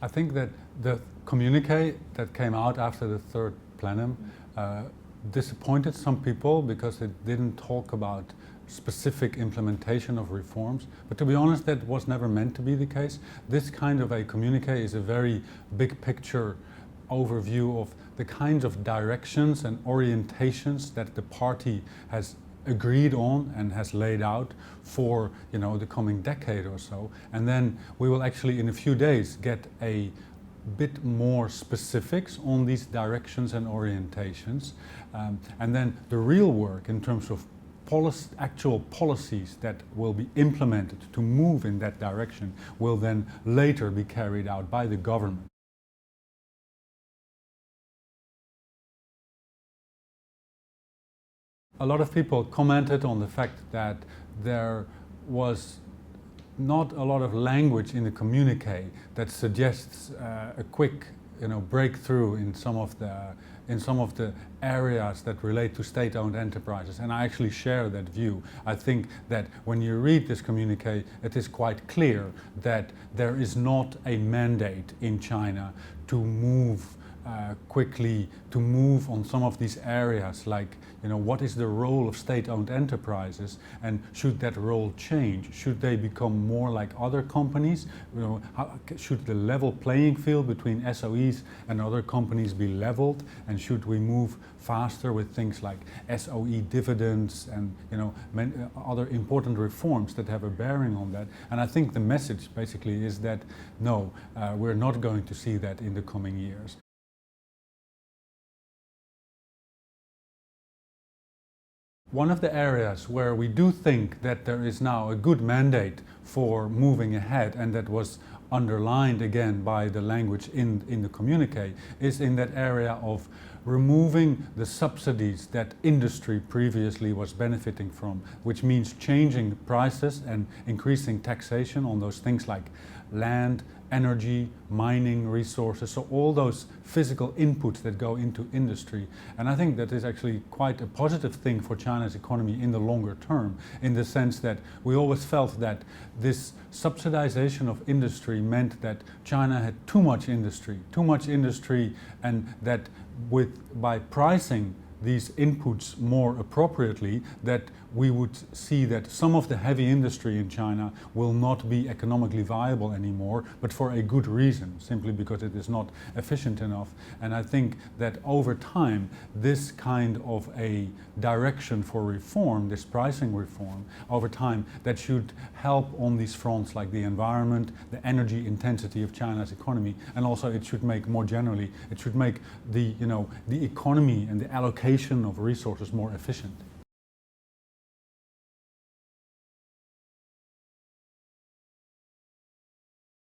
I think that the communiqué that came out after the third plenum disappointed some people because it didn't talk about specific implementation of reforms. But to be honest, that was never meant to be the case. This kind of a communiqué is a very big picture overview of the kinds of directions and orientations that the party has agreed on and has laid out for the coming decade or so. And then we will actually in a few days get a bit more specifics on these directions and orientations. And then the real work in terms of actual policies that will be implemented to move in that direction will then later be carried out by the government. A lot of people commented on the fact that there was not a lot of language in the communiqué that suggests a quick breakthrough in some of the areas that relate to state-owned enterprises, and I actually share that view. I think that when you read this communiqué, it is quite clear that there is not a mandate in China to move quickly, to move on some of these areas, like what is the role of state-owned enterprises, and should that role change? Should they become more like other companies? Should the level playing field between SOEs and other companies be leveled, and should we move faster with things like SOE dividends and other important reforms that have a bearing on that? And I think the message basically is that no, we're not going to see that in the coming years. One of the areas where we do think that there is now a good mandate for moving ahead, and that was underlined again by the language in the communiqué, is in that area of removing the subsidies that industry previously was benefiting from, which means changing prices and increasing taxation on those things like land, energy, mining resources, so all those physical inputs that go into industry. And I think that is actually quite a positive thing for China's economy in the longer term, in the sense that we always felt that this subsidization of industry meant that China had too much industry, and that by pricing these inputs more appropriately, that we would see that some of the heavy industry in China will not be economically viable anymore, but for a good reason, simply because it is not efficient enough. And I think that over time, this kind of a direction for reform, this pricing reform, over time, that should help on these fronts like the environment, the energy intensity of China's economy, and also it should make, more generally, it should make the economy and the allocation of resources more efficient.